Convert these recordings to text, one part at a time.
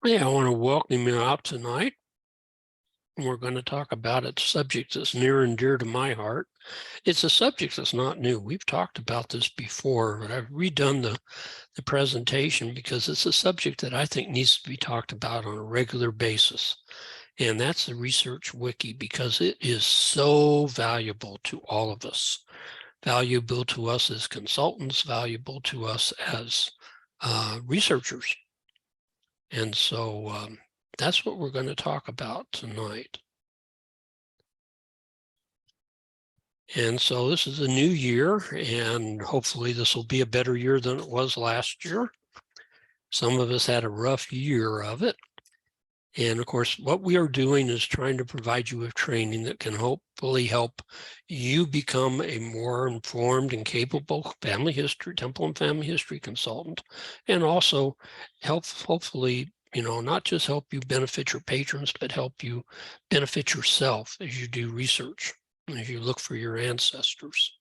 Yeah, I want to welcome you out tonight. We're going to talk about a subject that's near and dear to my heart. It's a subject that's not new. We've talked about this before, but I've redone the presentation because it's a subject that I think needs to be talked about on a regular basis. And that's the Research Wiki, because it is so valuable to all of us. Valuable to us as consultants, valuable to us as researchers. And so that's what we're going to talk about tonight. And so this is a new year, and hopefully this will be a better year than it was last year. Some of us had a rough year of it. And of course, what we are doing is trying to provide you with training that can hopefully help you become a more informed and capable family history, temple and family history consultant, and also help hopefully, not just help you benefit your patrons, but help you benefit yourself as you do research, as you look for your ancestors.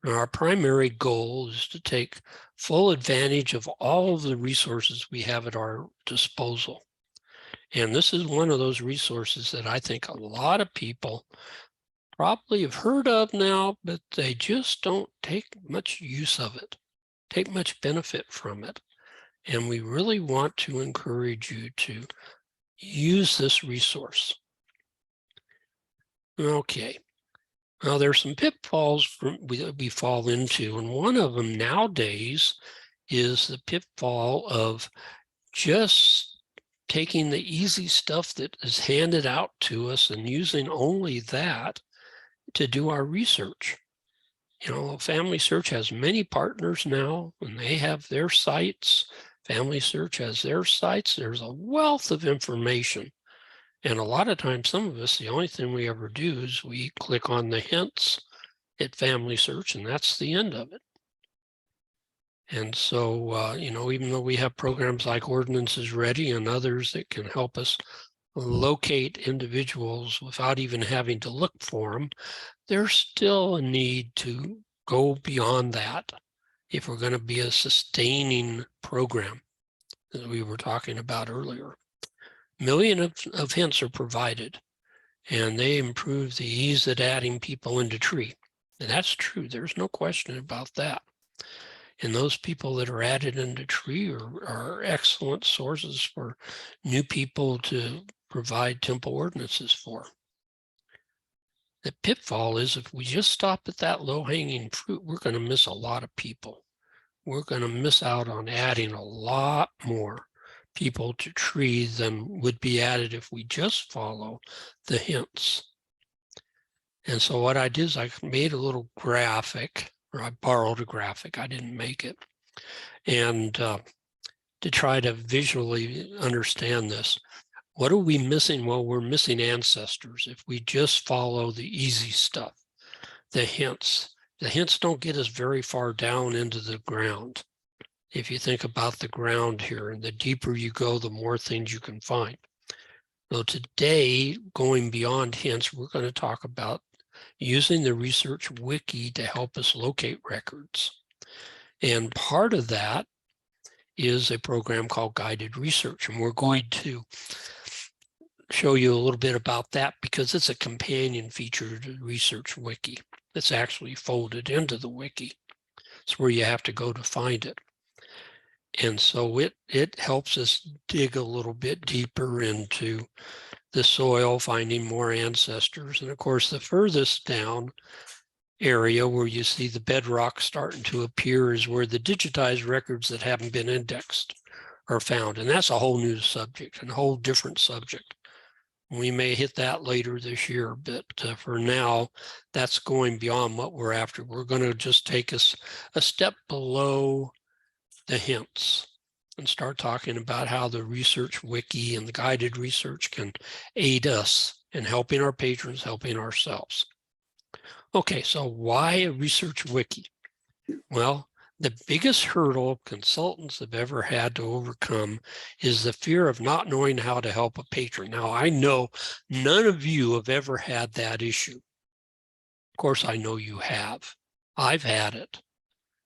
Now, our primary goal is to take full advantage of all of the resources we have at our disposal. And this is one of those resources that I think a lot of people probably have heard of now, but they just don't take much use of it, take much benefit from it. And we really want to encourage you to use this resource. Okay. Now, there's some pitfalls we fall into, and one of them nowadays is the pitfall of just taking the easy stuff that is handed out to us and using only that to do our research. FamilySearch has many partners now, and they have their sites. FamilySearch has their sites. There's a wealth of information. And a lot of times, some of us, the only thing we ever do is we click on the hints at FamilySearch, and that's the end of it. And so, even though we have programs like Ordinances Ready and others that can help us locate individuals without even having to look for them, there's still a need to go beyond that if we're going to be a sustaining program that we were talking about earlier. Millions of hints are provided, and they improve the ease at adding people into tree. And that's true. There's no question about that. And those people that are added into tree are excellent sources for new people to provide temple ordinances for. The pitfall is if we just stop at that low-hanging fruit, we're going to miss a lot of people. We're going to miss out on adding a lot more people to tree than would be added if we just follow the hints. And so what I did is I made a little graphic, or I borrowed a graphic, I didn't make it, and to try to visually understand this. What are we missing? Well, we're missing ancestors if we just follow the easy stuff, the hints. The hints don't get us very far down into the ground. If you think about the ground here, and the deeper you go, the more things you can find. So today, going beyond hints, we're going to talk about using the Research Wiki to help us locate records. And part of that is a program called Guided Research, and we're going to show you a little bit about that because it's a companion feature to the Research Wiki. It's actually folded into the wiki. It's where you have to go to find it. And so it helps us dig a little bit deeper into the soil, finding more ancestors. And of course, the furthest down area where you see the bedrock starting to appear is where the digitized records that haven't been indexed are found. And that's a whole new subject and a whole different subject. We may hit that later this year, but for now, that's going beyond what we're after. We're going to just take us a step below the hints and start talking about how the Research Wiki and the guided research can aid us in helping our patrons, helping ourselves. Okay, so why a Research Wiki? Well, the biggest hurdle consultants have ever had to overcome is the fear of not knowing how to help a patron. Now, I know none of you have ever had that issue. Of course, I know you have. I've had it.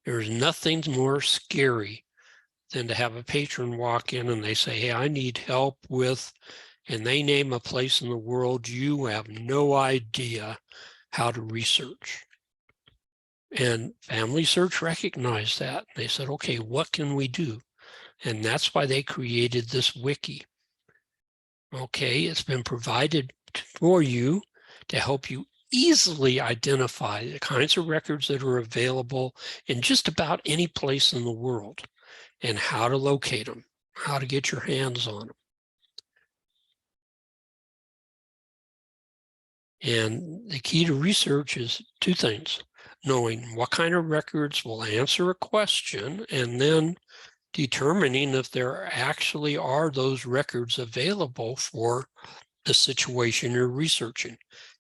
There's nothing more scary than to have a patron walk in and they say, hey, I need help with, and they name a place in the world you have no idea how to research. And FamilySearch recognized that. They said, okay, what can we do? And that's why they created this wiki. Okay, it's been provided for you to help you easily identify the kinds of records that are available in just about any place in the world and how to locate them, how to get your hands on them. And the key to research is two things: knowing what kind of records will answer a question, and then determining if there actually are those records available for the situation you're researching.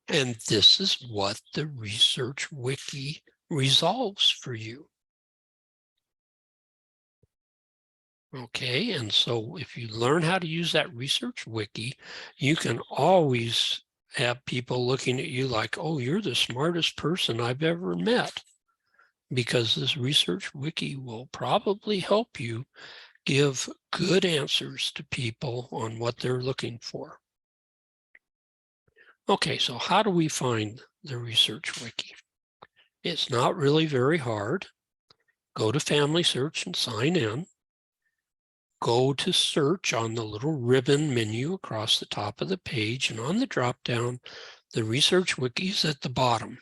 And this is what the Research Wiki resolves for you. Okay, and so if you learn how to use that Research Wiki, you can always have people looking at you like, oh, you're the smartest person I've ever met, because this Research Wiki will probably help you give good answers to people on what they're looking for. Okay, so how do we find the Research Wiki? It's not really very hard. Go to FamilySearch and sign in. Go to search on the little ribbon menu across the top of the page, and on the drop-down, the Research Wiki is at the bottom.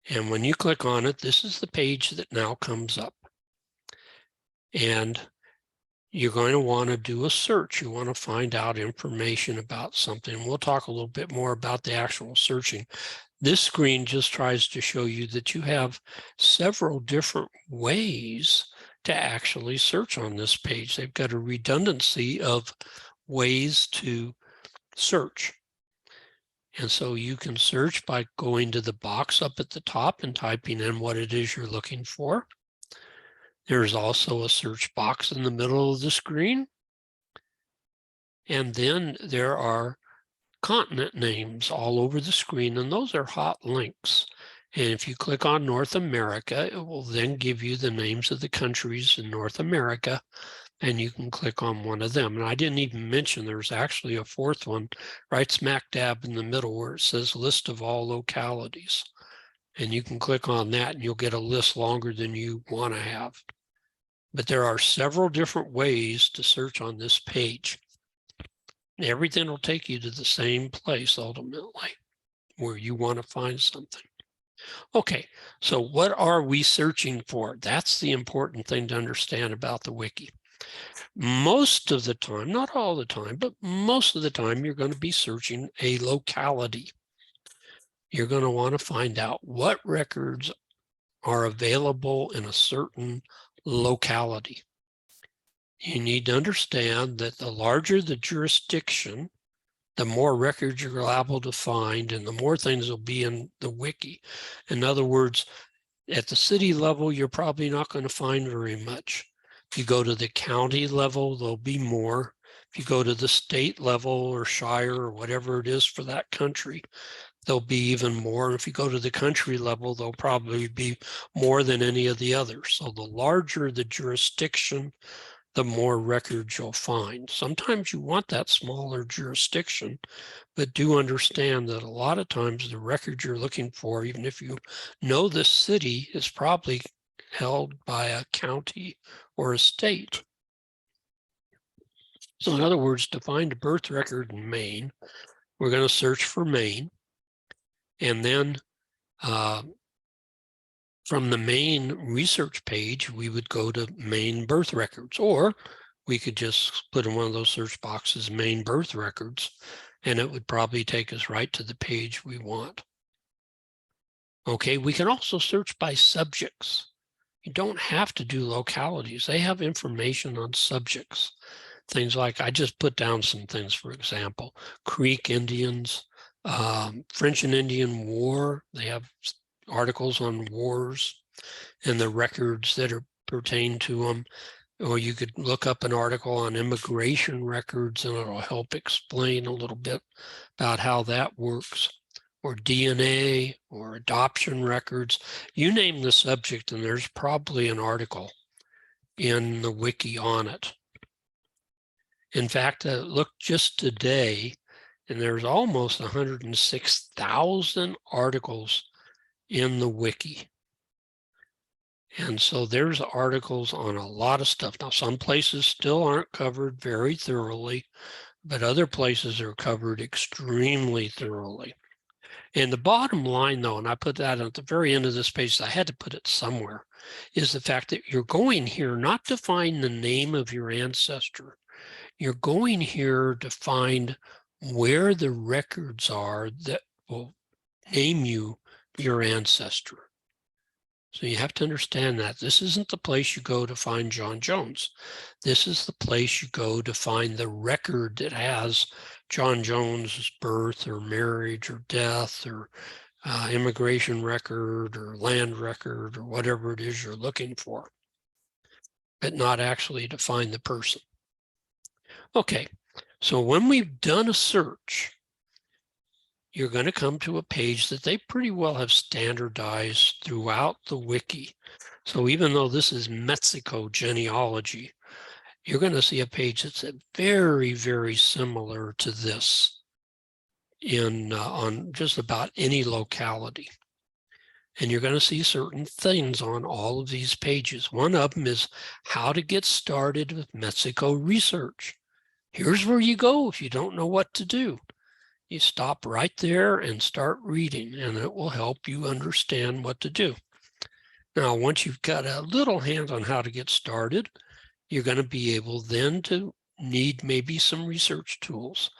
And when you click on it, this is the page that now comes up. And you're going to want to do a search. You want to find out information about something. We'll talk a little bit more about the actual searching. This screen just tries to show you that you have several different ways to actually search on this page. They've got a redundancy of ways to search. And so you can search by going to the box up at the top and typing in what it is you're looking for. There's also a search box in the middle of the screen. And then there are continent names all over the screen, and those are hot links. And if you click on North America, it will then give you the names of the countries in North America, and you can click on one of them. And I didn't even mention there's actually a fourth one right smack dab in the middle where it says list of all localities. And you can click on that and you'll get a list longer than you want to have. But there are several different ways to search on this page. Everything will take you to the same place ultimately, where you want to find something. Okay, so what are we searching for? That's the important thing to understand about the wiki. Most of the time, not all the time, but most of the time, you're going to be searching a locality. You're going to want to find out what records are available in a certain locality. You need to understand that the larger the jurisdiction, the more records you're liable to find and the more things will be in the wiki. In other words, at the city level, you're probably not going to find very much. If you go to the county level, there'll be more. If you go to the state level or shire or whatever it is for that country, there'll be even more. If you go to the country level, there'll probably be more than any of the others. So the larger the jurisdiction, the more records you'll find. Sometimes you want that smaller jurisdiction, but do understand that a lot of times the record you're looking for, even if you know the city, is probably held by a county or a state. So in other words, to find a birth record in Maine, we're going to search for Maine, and then from the Maine research page, we would go to Maine birth records, or we could just put in one of those search boxes, Maine birth records, and it would probably take us right to the page we want. Okay, we can also search by subjects. You don't have to do localities. They have information on subjects. Things like, I just put down some things, for example, Creek Indians, French and Indian War. They have articles on wars and the records that are pertain to them. Or you could look up an article on immigration records and it'll help explain a little bit about how that works. Or DNA or adoption records. You name the subject and there's probably an article in the wiki on it. In fact, I looked just today, and there's almost 106,000 articles in the wiki. And so there's articles on a lot of stuff. Now, some places still aren't covered very thoroughly, but other places are covered extremely thoroughly. And the bottom line, though, and I put that at the very end of this page, I had to put it somewhere, is the fact that you're going here not to find the name of your ancestor. You're going here to find where the records are that will name you your ancestor. So you have to understand that this isn't the place you go to find John Jones. This is the place you go to find the record that has John Jones's birth or marriage or death or immigration record or land record or whatever it is you're looking for, but not actually to find the person. Okay, so when we've done a search, you're going to come to a page that they pretty well have standardized throughout the wiki. So even though this is Mexico genealogy, you're going to see a page that's very, very similar to this on just about any locality. And you're going to see certain things on all of these pages. One of them is how to get started with Mexico research. Here's where you go if you don't know what to do. You stop right there and start reading, and it will help you understand what to do. Now, once you've got a little hand on how to get started, you're going to be able then to need maybe some research tools.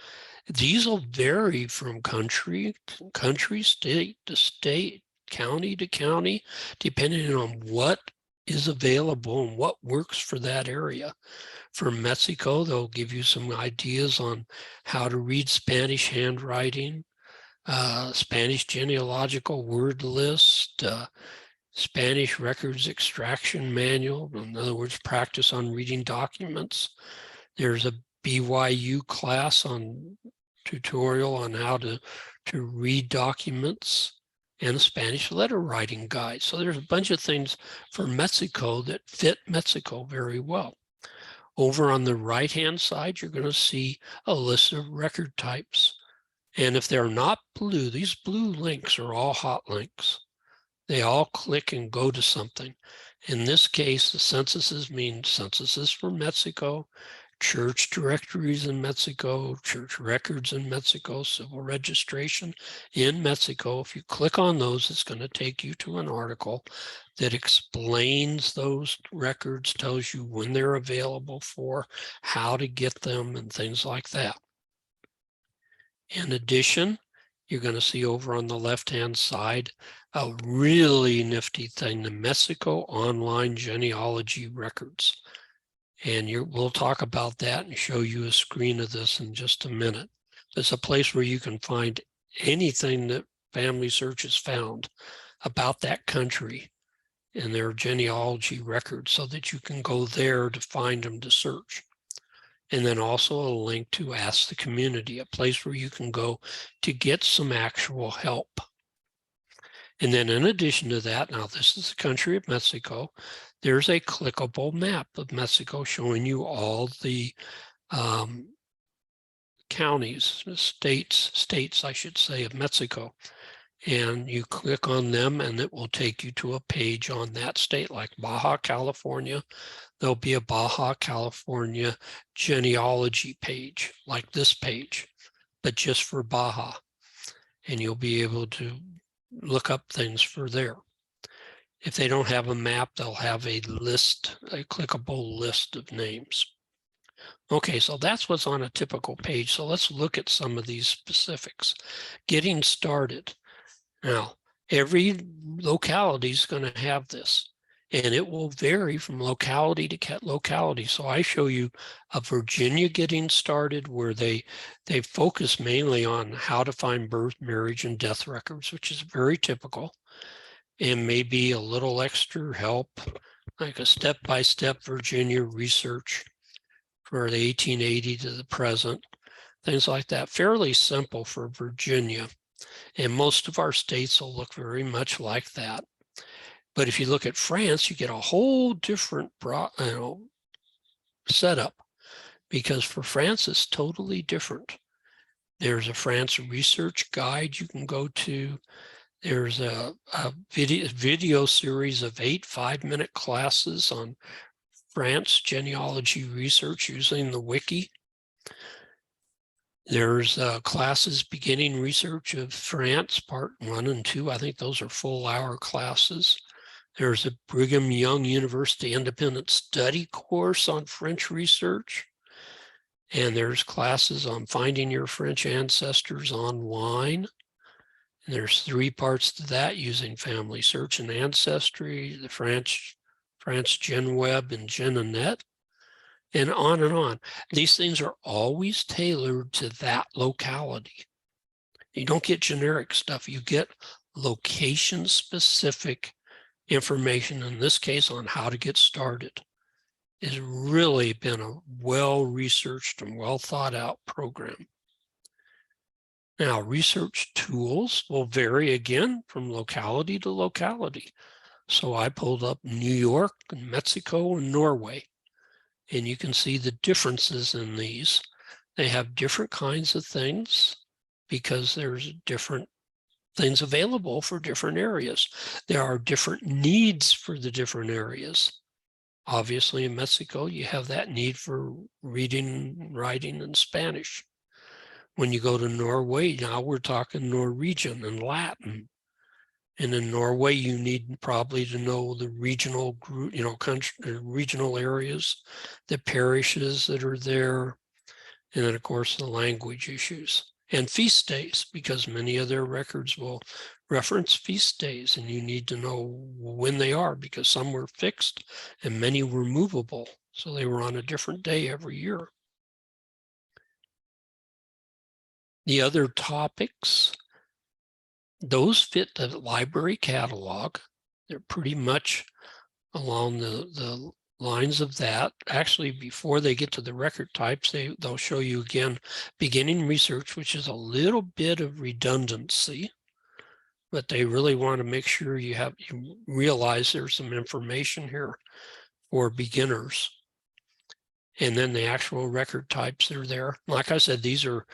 These will vary from country to country, state to state, county to county, depending on what is available and what works for that area. For Mexico, they'll give you some ideas on how to read Spanish handwriting, Spanish genealogical word list, Spanish records extraction manual, in other words, practice on reading documents. There's a BYU class on tutorial on how to read documents, and a Spanish letter writing guide. So there's a bunch of things for Mexico that fit Mexico very well. Over on the right-hand side, you're going to see a list of record types. And if they're not blue, these blue links are all hot links. They all click and go to something. In this case, the censuses mean censuses for Mexico, church directories in Mexico, church records in Mexico, civil registration in Mexico. If you click on those, it's going to take you to an article that explains those records, tells you when they're available for, how to get them, and things like that. In addition, you're going to see over on the left-hand side a really nifty thing, the Mexico Online Genealogy Records. And we'll talk about that and show you a screen of this in just a minute. It's a place where you can find anything that FamilySearch has found about that country in their genealogy records so that you can go there to find them to search. And then also a link to Ask the Community, a place where you can go to get some actual help. And then in addition to that, now this is the country of Mexico, there's a clickable map of Mexico showing you all the counties, states, I should say, of Mexico. And you click on them and it will take you to a page on that state, like Baja California. There'll be a Baja California genealogy page, like this page, but just for Baja. And you'll be able to look up things for there. If they don't have a map, they'll have a list, a clickable list of names. Okay, so that's what's on a typical page. So let's look at some of these specifics. Getting started. Now, every locality is going to have this, and it will vary from locality to locality. So I show you a Virginia getting started where they focus mainly on how to find birth, marriage, and death records, which is very typical, and maybe a little extra help, like a step-by-step Virginia research for the 1880 to the present, things like that. Fairly simple for Virginia. And most of our states will look very much like that. But if you look at France, you get a whole different setup, because for France, it's totally different. There's a France research guide you can go to. There's a video series of 8 5-minute classes on France genealogy research using the wiki. There's classes beginning research of France, part 1 and 2. I think those are full-hour classes. There's a Brigham Young University independent study course on French research. And there's classes on finding your French ancestors online. And there's 3 parts to that using FamilySearch and Ancestry, the France GenWeb and GeneNet, and on and on. These things are always tailored to that locality. You don't get generic stuff. You get location-specific information, in this case, on how to get started. It's really been a well-researched and well-thought-out program. Now, research tools will vary again from locality to locality. So I pulled up New York and Mexico and Norway, and you can see the differences in these. They have different kinds of things because there's different things available for different areas. There are different needs for the different areas. Obviously, in Mexico, you have that need for reading, writing, and Spanish. When you go to Norway, now we're talking Norwegian and Latin. And in Norway, you need probably to know the regional group, regional areas, the parishes that are there, and then, of course, the language issues. And feast days, because many of their records will reference feast days, and you need to know when they are, because some were fixed and many were movable. So they were on a different day every year. The other topics, those fit the library catalog. They're pretty much along the lines of that. Actually, before they get to the record types, they'll show you again beginning research, which is a little bit of redundancy, but they really want to make sure you realize there's some information here for beginners. And then the actual record types are there. Like I said, these are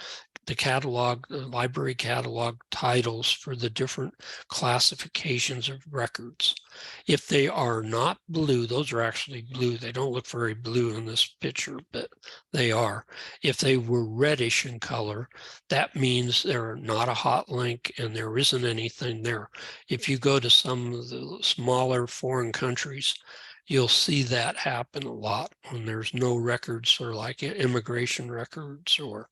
the catalog, the library catalog titles for the different classifications of records. If they are not blue, those are actually blue. They don't look very blue in this picture, but they are. If they were reddish in color, that means they're not a hot link and there isn't anything there. If you go to some of the smaller foreign countries, you'll see that happen a lot when there's no records, for like immigration records or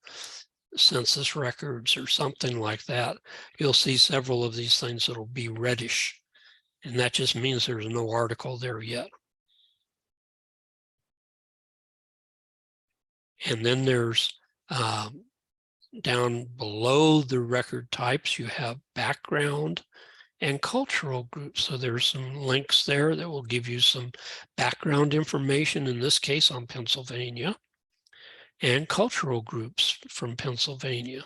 census records or something like that. You'll see several of these things that'll be reddish, and that just means there's no article there yet. And then there's down below the record types, you have background and cultural groups. So there's some links there that will give you some background information, in this case on Pennsylvania, and cultural groups from Pennsylvania,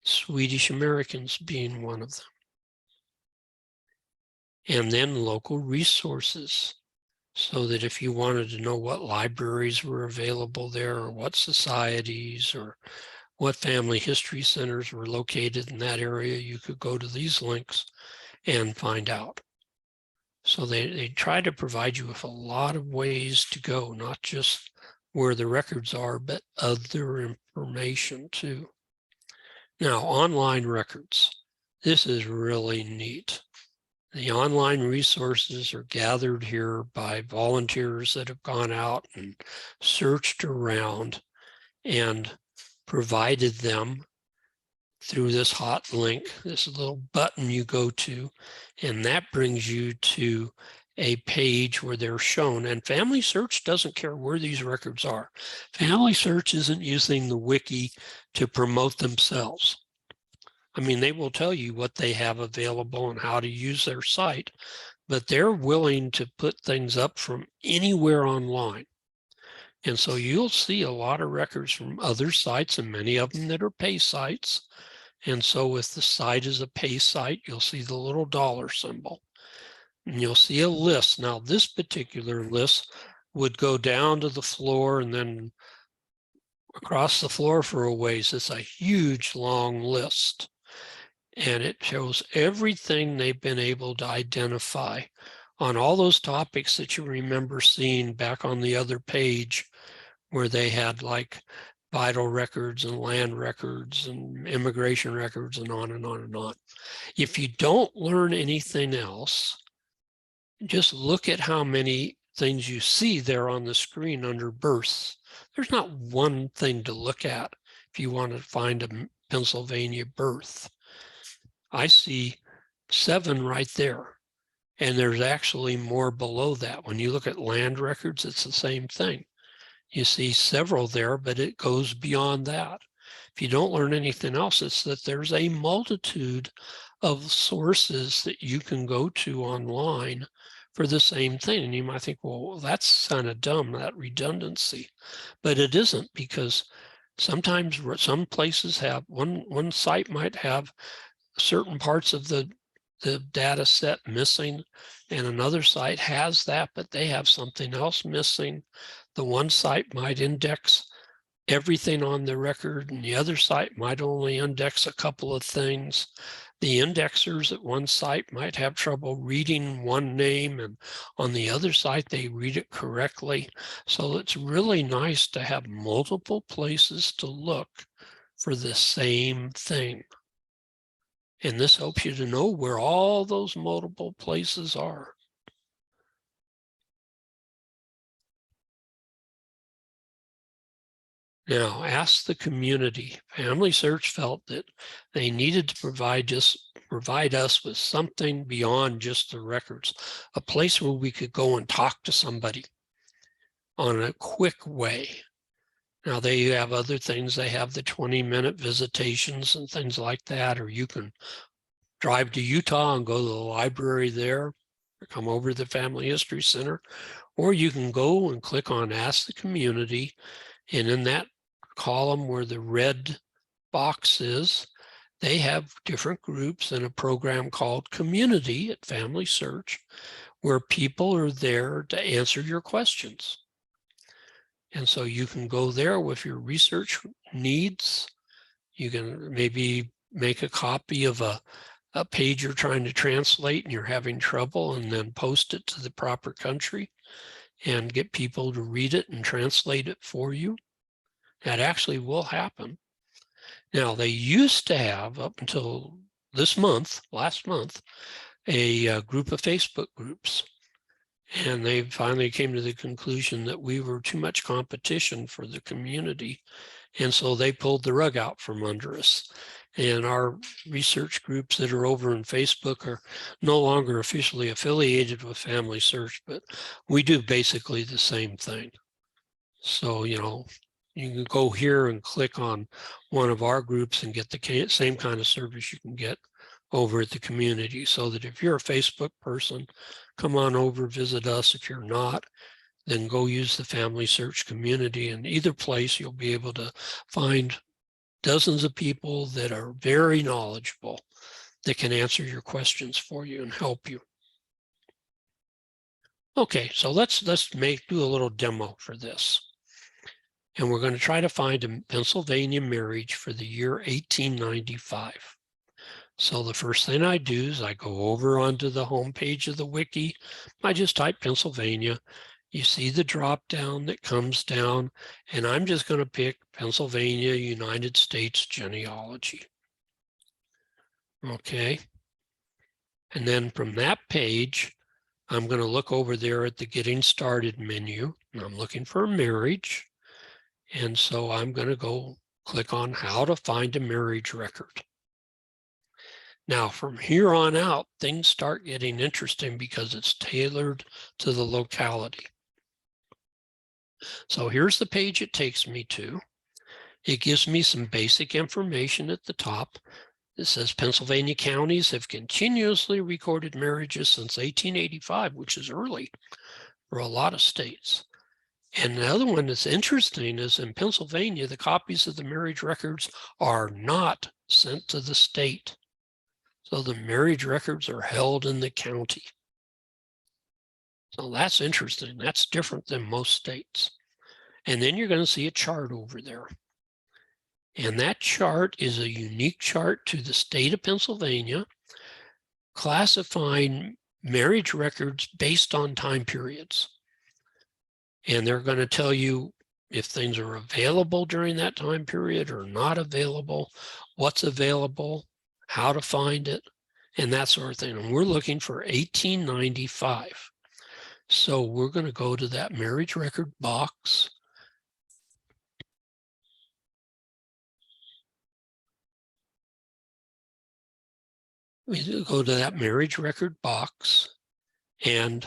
Swedish Americans being one of them. And then local resources, so that if you wanted to know what libraries were available there, or what societies, or what family history centers were located in that area, you could go to these links and find out. So they try to provide you with a lot of ways to go, not just where the records are, but other information too. Now, online records. This is really neat. The online resources are gathered here by volunteers that have gone out and searched around and provided them through this hot link, this little button you go to, and that brings you to a page where they're shown. And FamilySearch doesn't care where these records are. FamilySearch isn't using the wiki to promote themselves. I mean, they will tell you what they have available and how to use their site, but they're willing to put things up from anywhere online. And so you'll see a lot of records from other sites, and many of them that are pay sites. And so if the site is a pay site, you'll see the little dollar symbol. and you'll see a list. Now, this particular list would go down to the floor and then across the floor for a ways. It's a huge, long list. And it shows everything they've been able to identify on all those topics that you remember seeing back on the other page, where they had like vital records and land records and immigration records and on and on and on. If you don't learn anything else, just look at how many things you see there on the screen under births. There's not one thing to look at if you want to find a Pennsylvania birth. I see 7 right there, and there's actually more below that. When you look at land records, it's the same thing. You see several there, but it goes beyond that. If you don't learn anything else, it's that there's a multitude of sources that you can go to online for the same thing. And you might think, well, that's kind of dumb, that redundancy. But it isn't, because sometimes some places have, one site might have certain parts of the data set missing, and another site has that, but they have something else missing. The one site might index everything on the record, and the other site might only index a couple of things. The indexers at one site might have trouble reading one name, and on the other site, they read it correctly. So it's really nice to have multiple places to look for the same thing. And this helps you to know where all those multiple places are. Now, ask the community. FamilySearch felt that they needed to provide us with something beyond just the records, a place where we could go and talk to somebody on a quick way. Now, they have other things. They have the 20-minute visitations and things like that, or you can drive to Utah and go to the library there, or come over to the Family History Center, or you can go and click on Ask the Community, and in that column where the red box is, they have different groups in a program called Community at FamilySearch, where people are there to answer your questions. And so you can go there with your research needs. You can maybe make a copy of a page you're trying to translate and you're having trouble, and then post it to the proper country and get people to read it and translate it for you. That actually will happen. Now, they used to have, up until this month, last month, a group of Facebook groups. And they finally came to the conclusion that we were too much competition for the community. And so they pulled the rug out from under us. And our research groups that are over in Facebook are no longer officially affiliated with FamilySearch, but we do basically the same thing. So, you know, you can go here and click on one of our groups and get the same kind of service you can get over at the community. So that if you're a Facebook person, come on over, visit us. If you're not, then go use the FamilySearch community. In either place, you'll be able to find dozens of people that are very knowledgeable that can answer your questions for you and help you. Okay, so let's do a little demo for this. And we're going to try to find a Pennsylvania marriage for the year 1895. So the first thing I do is I go over onto the home page of the wiki. I just type Pennsylvania. You see the drop down that comes down, and I'm just going to pick Pennsylvania, United States genealogy. Okay. And then from that page, I'm going to look over there at the Getting Started menu, and I'm looking for a marriage. And so I'm going to go click on How to Find a Marriage Record. Now, from here on out, things start getting interesting because it's tailored to the locality. So here's the page it takes me to. It gives me some basic information at the top. It says Pennsylvania counties have continuously recorded marriages since 1885, which is early for a lot of states. And the other one that's interesting is in Pennsylvania, the copies of the marriage records are not sent to the state. So the marriage records are held in the county. So that's interesting. That's different than most states. And then you're going to see a chart over there. And that chart is a unique chart to the state of Pennsylvania, classifying marriage records based on time periods. And they're going to tell you if things are available during that time period or not available, what's available, how to find it, and that sort of thing. And we're looking for 1895. So we're going to go to that marriage record box. We go to that marriage record box and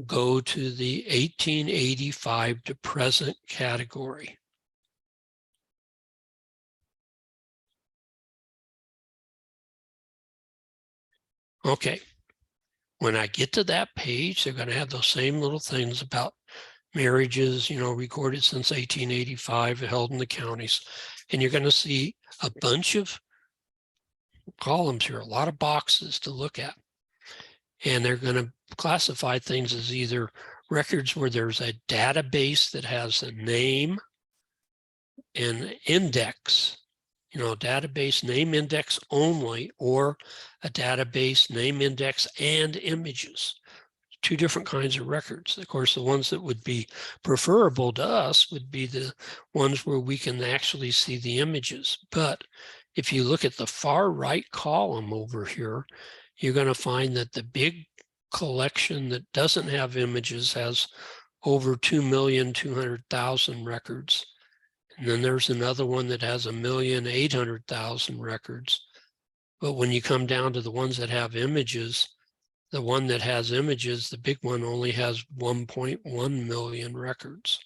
go to the 1885 to present category. Okay, when I get to that page, they're going to have those same little things about marriages, recorded since 1885, held in the counties. And you're going to see a bunch of columns here, a lot of boxes to look at. And they're going to classify things as either records where there's a database that has a name and index, database name index only, or a database name index and images. Two different kinds of records. Of course, the ones that would be preferable to us would be the ones where we can actually see the images. But if you look at the far right column over here, you're going to find that the big collection that doesn't have images has over 2,200,000 records. And then there's another one that has 1,800,000 records. But when you come down to the ones that have images, the one that has images, the big one, only has 1.1 million records.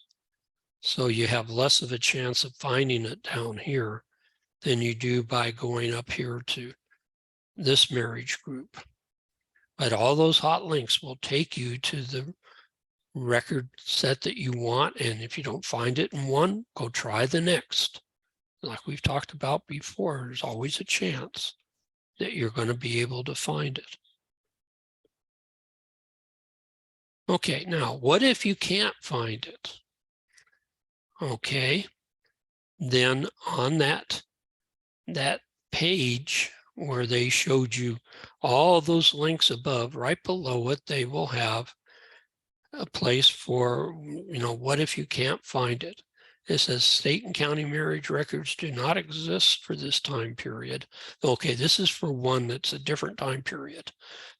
So you have less of a chance of finding it down here than you do by going up here to this marriage group. But all those hot links will take you to the record set that you want. And if you don't find it in one, go try the next. Like we've talked about before, there's always a chance that you're going to be able to find it. Okay, now what if you can't find it? Okay, then on that page where they showed you all those links above, right below it, they will have a place for, what if you can't find it? It says state and county marriage records do not exist for this time period. Okay, this is for one that's a different time period.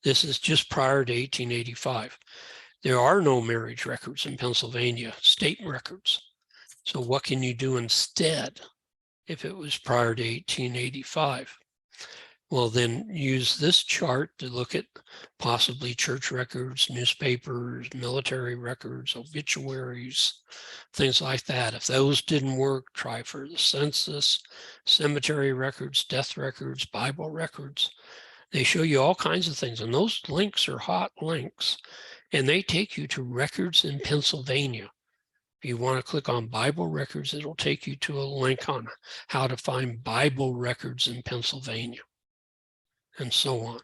This is just prior to 1885. There are no marriage records in Pennsylvania, state records. So what can you do instead if it was prior to 1885? Well, then use this chart to look at possibly church records, newspapers, military records, obituaries, things like that. If those didn't work, try for the census, cemetery records, death records, Bible records. They show you all kinds of things, and those links are hot links, and they take you to records in Pennsylvania. If you want to click on Bible records, it'll take you to a link on how to find Bible records in Pennsylvania, and so on.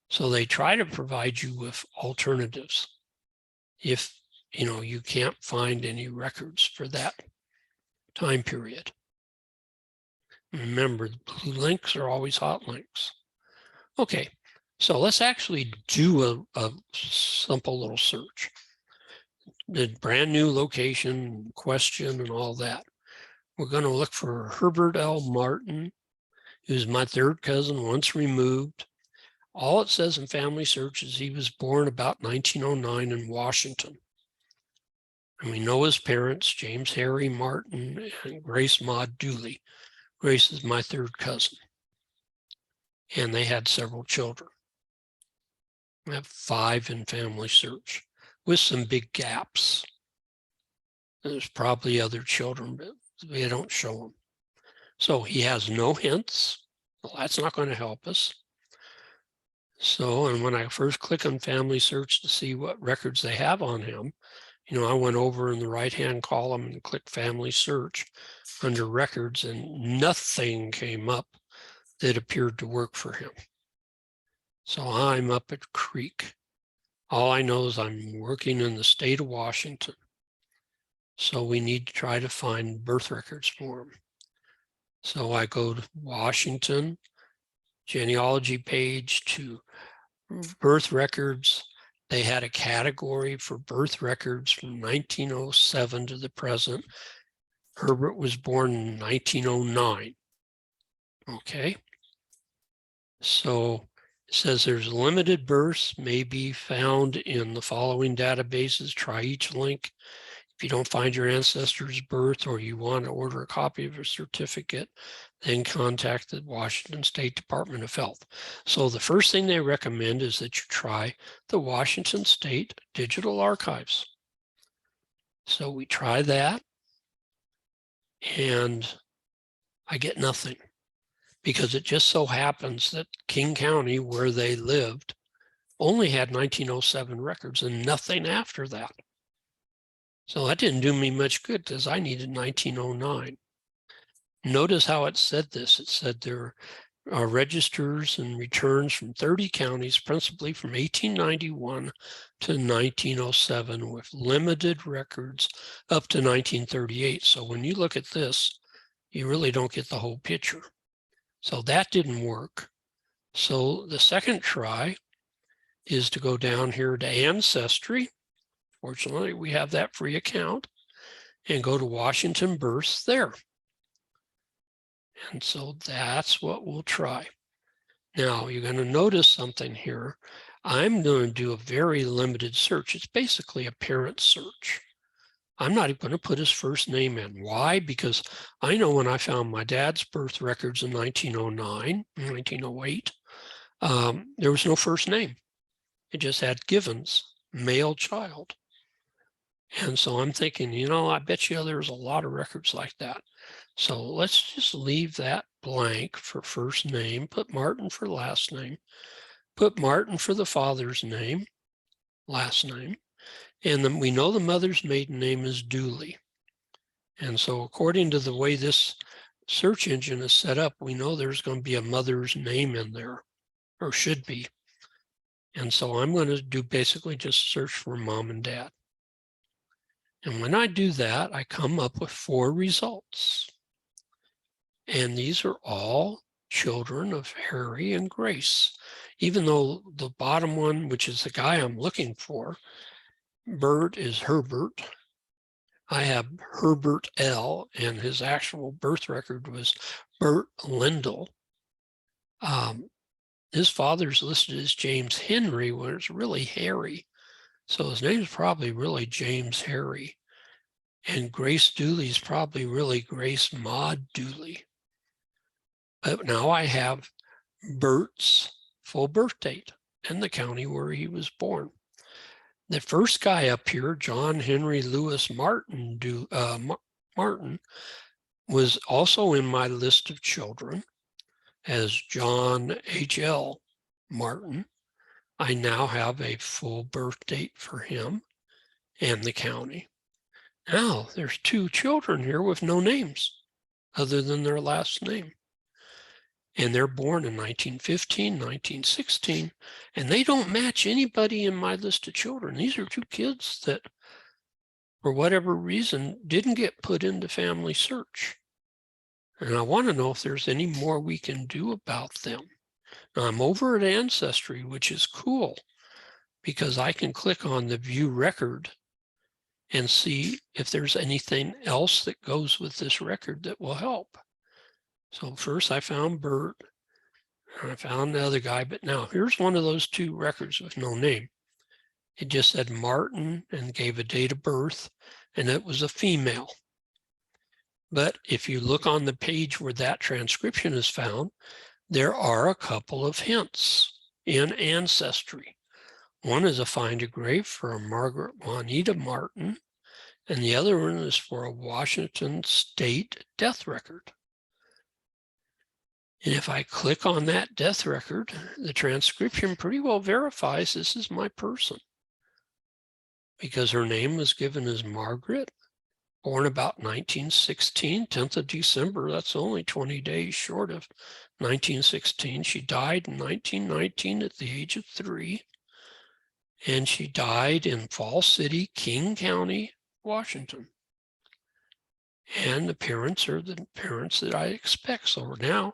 So they try to provide you with alternatives if you can't find any records for that time period. Remember, the blue links are always hot links. Okay, so let's actually do a simple little search. The brand new location, question, and all that. We're going to look for Herbert L. Martin, who's my third cousin, once removed. All it says in FamilySearch is he was born about 1909 in Washington. And we know his parents, James Harry Martin and Grace Maud Dooley. Grace is my third cousin. And they had several children. I have 5 in FamilySearch with some big gaps. There's probably other children, but they don't show them. So he has no hints. Well, that's not going to help us. So, and when I first click on FamilySearch to see what records they have on him, I went over in the right-hand column and clicked FamilySearch under records, and nothing came up that appeared to work for him. So I'm up at creek. All I know is I'm working in the state of Washington. So we need to try to find birth records for them. So I go to Washington, genealogy page to birth records. They had a category for birth records from 1907 to the present. Herbert was born in 1909. Okay. So it says there's limited births may be found in the following databases. Try each link. If you don't find your ancestor's birth or you want to order a copy of a certificate, then contact the Washington State Department of Health. So the first thing they recommend is that you try the Washington State Digital Archives. So we try that, and I get nothing, because it just so happens that King County, where they lived, only had 1907 records and nothing after that. So that didn't do me much good because I needed 1909. Notice how it said this. It said there are registers and returns from 30 counties, principally from 1891 to 1907, with limited records up to 1938. So when you look at this, you really don't get the whole picture. So that didn't work. So the second try is to go down here to Ancestry. Fortunately, we have that free account, and go to Washington births there. And so that's what we'll try. Now you're going to notice something here. I'm going to do a very limited search. It's basically a parent search. I'm not even going to put his first name in. Why? Because I know when I found my dad's birth records in 1909, 1908, there was no first name. It just had Givens, male child. And so I'm thinking, you know, I bet you there's a lot of records like that. So let's just leave that blank for first name, put Martin for last name, put Martin for the father's name, last name, and then we know the mother's maiden name is Dooley. And so according to the way this search engine is set up, we know there's going to be a mother's name in there, or should be. And so I'm going to do basically just search for mom and dad. And when I do that, I come up with 4 results. And these are all children of Harry and Grace. Even though the bottom one, which is the guy I'm looking for, Bert is Herbert. I have Herbert L, and his actual birth record was Bert Lindell. His father's listed as James Henry, when it's really Harry. So his name is probably really James Harry. And Grace Dooley is probably really Grace Maud Dooley. But now I have Bert's full birth date and the county where he was born. The first guy up here, John Henry Lewis Martin, Martin, was also in my list of children as John H.L. Martin. I now have a full birth date for him and the county. Now there's 2 children here with no names other than their last name. And they're born in 1915, 1916, and they don't match anybody in my list of children. These are 2 kids that, for whatever reason, didn't get put into FamilySearch. And I want to know if there's any more we can do about them. Now, I'm over at Ancestry, which is cool, because I can click on the View Record and see if there's anything else that goes with this record that will help. So first I found Bert, and I found the other guy, but now here's one of those 2 records with no name. It just said Martin and gave a date of birth, and it was a female. But if you look on the page where that transcription is found, there are a couple of hints in Ancestry. One is a find a grave for a Margaret Juanita Martin, and the other one is for a Washington State death record. And if I click on that death record, the transcription pretty well verifies this is my person, because her name was given as Margaret, born about 1916, 10th of December. That's only 20 days short of 1916. She died in 1919 at the age of 3. and she died in Falls City, King County, Washington. And the parents are the parents that I expect. So now,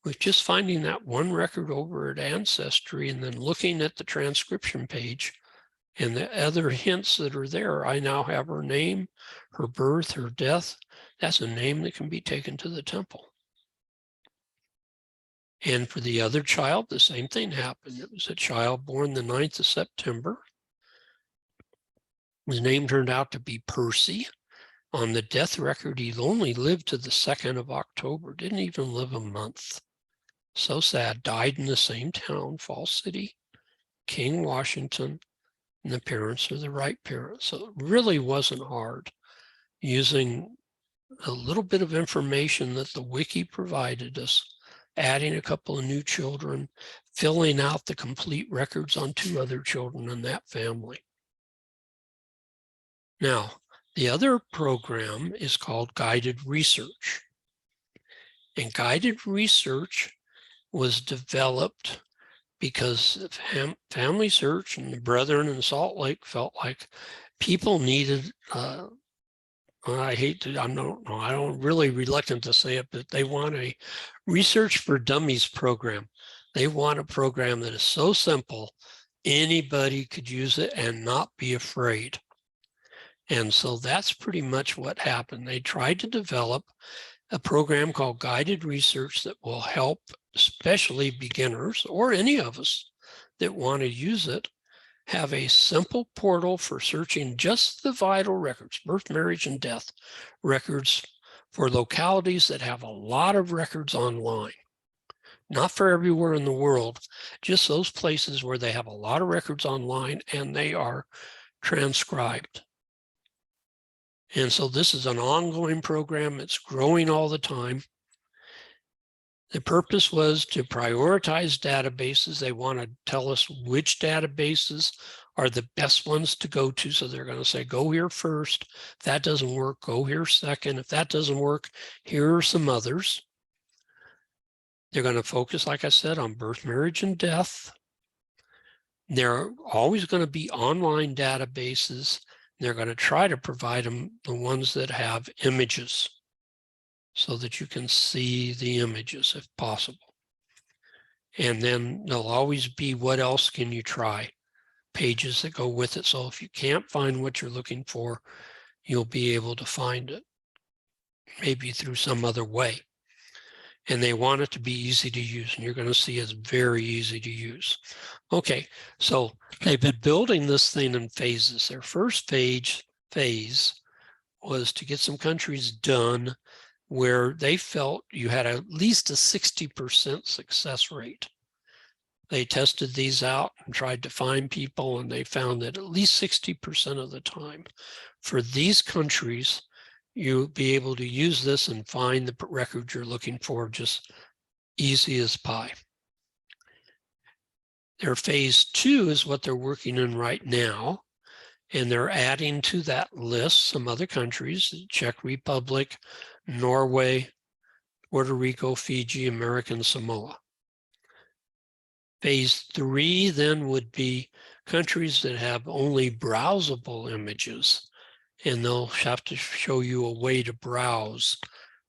with just finding that one record over at Ancestry and then looking at the transcription page and the other hints that are there, I now have her name, her birth, her death. That's a name that can be taken to the temple. And for the other child, the same thing happened. It was a child born the 9th of September. His name turned out to be Percy. On the death record, he only lived to the 2nd of October, didn't even live a month. So sad, died in the same town, Falls City, King, Washington, and the parents are the right parents. So it really wasn't hard using a little bit of information that the wiki provided us, adding a couple of new children, filling out the complete records on 2 other children in that family. Now, the other program is called Guided Research. And Guided Research was developed because FamilySearch and the brethren in Salt Lake felt like people needed, I'm really reluctant to say it, but they want a Research for Dummies program. They want a program that is so simple, anybody could use it and not be afraid. And so that's pretty much what happened. They tried to develop a program called Guided Research that will help, especially beginners or any of us that want to use it, have a simple portal for searching just the vital records, birth, marriage, and death records for localities that have a lot of records online. Not for everywhere in the world, just those places where they have a lot of records online and they are transcribed. And so this is an ongoing program. It's growing all the time. The purpose was to prioritize databases. They want to tell us which databases are the best ones to go to. So they're going to say, go here first. If that doesn't work, go here second. If that doesn't work, here are some others. They're going to focus, like I said, on birth, marriage, and death. They're always going to be online databases. They're going to try to provide them the ones that have images so that you can see the images if possible. And then there'll always be what else can you try pages that go with it. So if you can't find what you're looking for, you'll be able to find it maybe through some other way. And they want it to be easy to use, and you're going to see it's very easy to use. Okay, so they've been building this thing in phases. Their first phase was to get some countries done where they felt you had at least a 60% success rate. They tested these out and tried to find people, and they found that at least 60% of the time for these countries, you'll be able to use this and find the record you're looking for just easy as pie. Their phase 2 is what they're working in right now. And they're adding to that list some other countries, the Czech Republic, Norway, Puerto Rico, Fiji, American Samoa. Phase 3 then would be countries that have only browsable images, and they'll have to show you a way to browse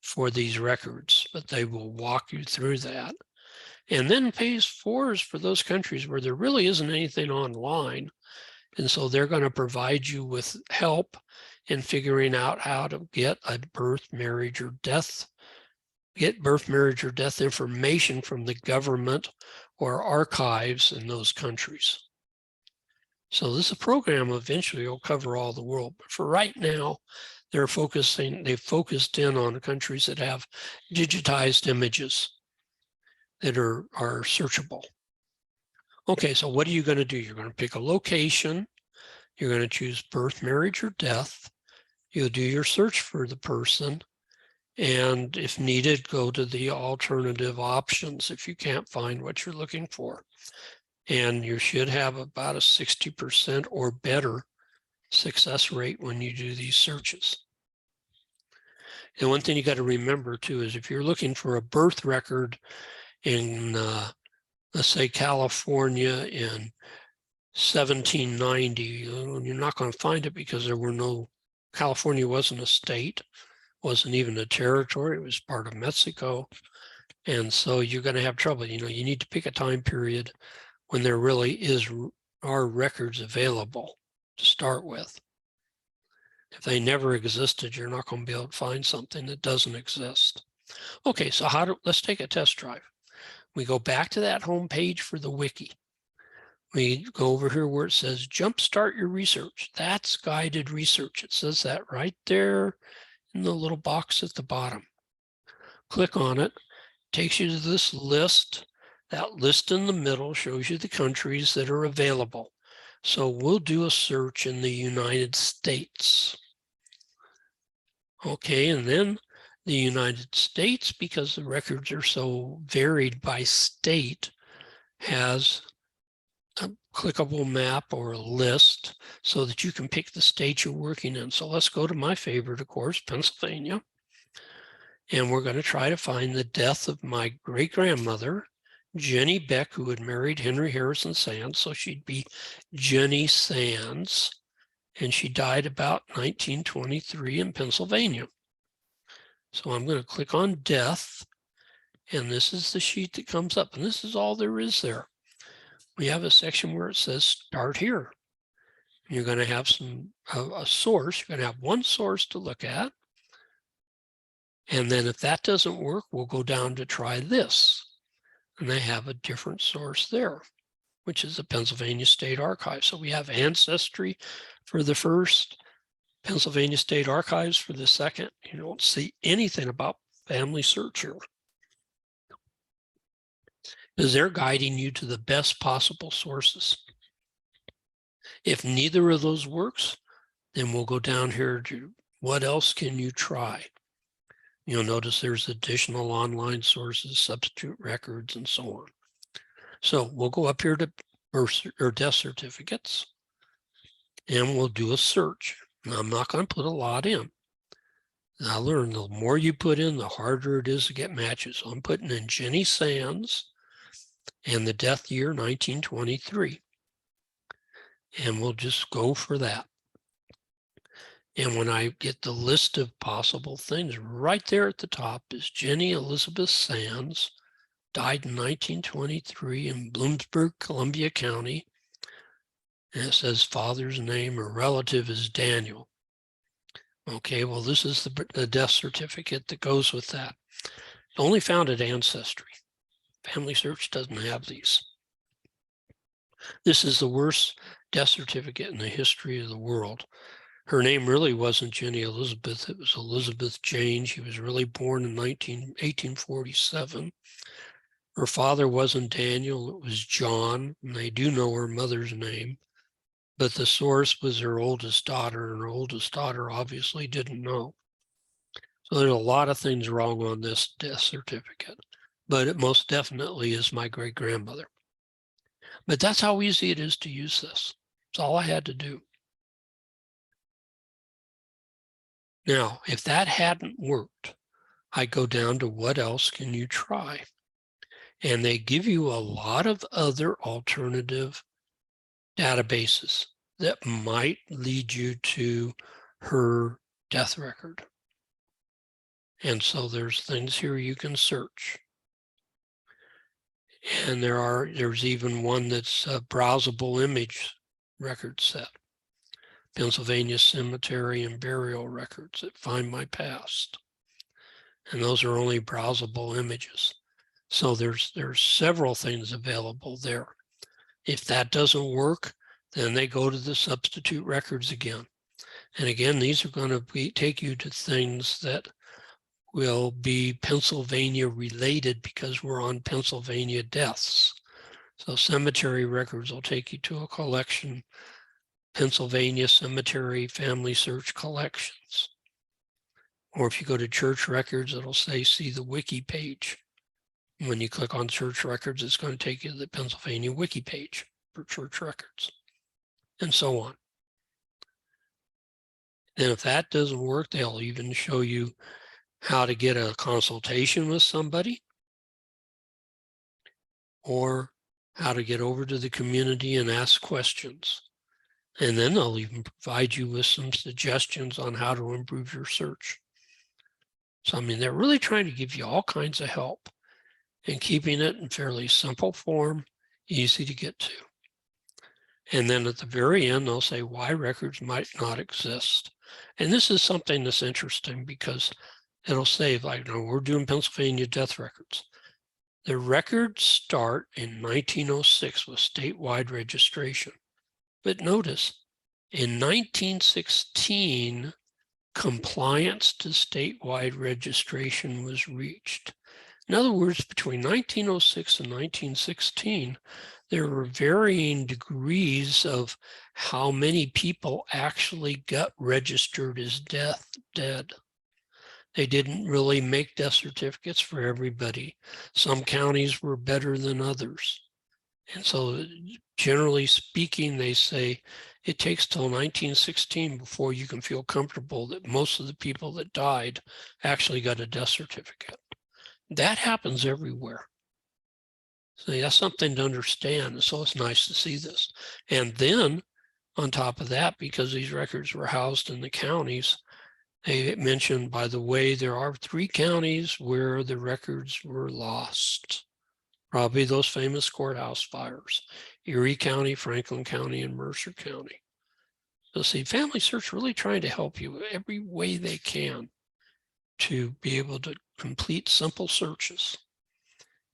for these records, but they will walk you through that. And then phase 4 is for those countries where there really isn't anything online. And so they're going to provide you with help in figuring out how to get a birth, marriage, or death, information from the government or archives in those countries. So this program eventually will cover all the world. But for right now, they've focused in on countries that have digitized images that are searchable. Okay, so what are you going to do? You're going to pick a location. You're going to choose birth, marriage, or death. You'll do your search for the person. And if needed, go to the alternative options if you can't find what you're looking for. And you should have about a 60% or better success rate when you do these searches. And one thing you got to remember too is if you're looking for a birth record in let's say California in 1790. You're not going to find it because there were no, California wasn't a state, wasn't even a territory, it was part of Mexico. And so you're going to have trouble. You need to pick a time period when there really are records available to start with. If they never existed, you're not going to be able to find something that doesn't exist. Okay, so let's take a test drive. We go back to that home page for the wiki. We go over here where it says jumpstart your research. That's guided research. It says that right there in the little box at the bottom. Click on it, takes you to this list. That list in the middle shows you the countries that are available. So we'll do a search in the United States. Okay, and then the United States, because the records are so varied by state, has a clickable map or a list so that you can pick the state you're working in. So let's go to my favorite, of course, Pennsylvania. And we're going to try to find the death of my great-grandmother, Jenny Beck, who had married Henry Harrison Sands. So she'd be Jenny Sands. And she died about 1923 in Pennsylvania. So I'm going to click on death. And this is the sheet that comes up. And this is all there is there. We have a section where it says start here. You're going to have a source. You're going to have one source to look at. And then if that doesn't work, we'll go down to try this. And they have a different source there, which is the Pennsylvania State Archive. So we have Ancestry for the first, Pennsylvania State Archives for the second. You don't see anything about FamilySearch here, because they're guiding you to the best possible sources. If neither of those works, then we'll go down here to what else can you try? You'll notice there's additional online sources, substitute records, and so on. So we'll go up here to birth or death certificates, and we'll do a search. Now, I'm not going to put a lot in. I learned the more you put in, the harder it is to get matches. So I'm putting in Jenny Sands and the death year 1923. And we'll just go for that. And when I get the list of possible things, right there at the top is Jenny Elizabeth Sands, died in 1923 in Bloomsburg, Columbia County. And it says father's name or relative is Daniel. Okay, well, this is the death certificate that goes with that. Only found at Ancestry. FamilySearch doesn't have these. This is the worst death certificate in the history of the world. Her name really wasn't Jenny Elizabeth, it was Elizabeth Jane. She was really born in 1847. Her father wasn't Daniel, it was John, and they do know her mother's name, but the source was her oldest daughter, and her oldest daughter obviously didn't know. So there's a lot of things wrong on this death certificate, but it most definitely is my great-grandmother. But that's how easy it is to use this. It's all I had to do. Now, if that hadn't worked, I go down to what else can you try? And they give you a lot of other alternative databases that might lead you to her death record. And so there's things here you can search. And there's even one that's a browsable image record set. Pennsylvania Cemetery and Burial Records that Find My Past. And those are only browsable images. So there's several things available there. If that doesn't work, then they go to the substitute records again. And again, these are going to take you to things that will be Pennsylvania related because we're on Pennsylvania deaths. So cemetery records will take you to a collection, Pennsylvania Cemetery FamilySearch Collections. Or if you go to church records, it'll say, see the wiki page. When you click on church records, it's going to take you to the Pennsylvania wiki page for church records, and so on. And if that doesn't work, they'll even show you how to get a consultation with somebody or how to get over to the community and ask questions. And then they'll even provide you with some suggestions on how to improve your search. So, I mean, they're really trying to give you all kinds of help and keeping it in fairly simple form, easy to get to. And then at the very end, they'll say why records might not exist. And this is something that's interesting because it'll say, like, we're doing Pennsylvania death records. The records start in 1906 with statewide registration. But notice, in 1916, compliance to statewide registration was reached. In other words, between 1906 and 1916, there were varying degrees of how many people actually got registered as dead. They didn't really make death certificates for everybody. Some counties were better than others. And so generally speaking, they say it takes till 1916 before you can feel comfortable that most of the people that died actually got a death certificate. That happens everywhere. So that's something to understand. So it's nice to see this. And then on top of that, because these records were housed in the counties, they mentioned, by the way, there are 3 counties where the records were lost. Probably those famous courthouse fires: Erie County, Franklin County, and Mercer County. So see, FamilySearch really trying to help you every way they can to be able to complete simple searches.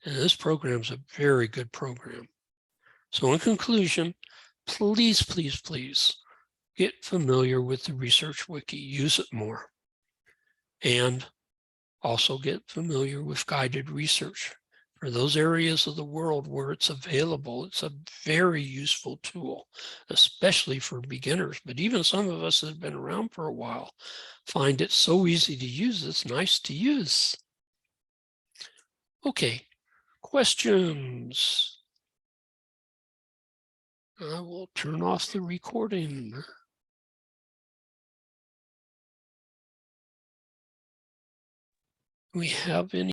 And this program is a very good program. So in conclusion, please, please, please get familiar with the Research Wiki. Use it more. And also get familiar with guided research. For those areas of the world where it's available, it's a very useful tool, especially for beginners. But even some of us that have been around for a while find it so easy to use, it's nice to use. Okay, questions? I will turn off the recording. We have any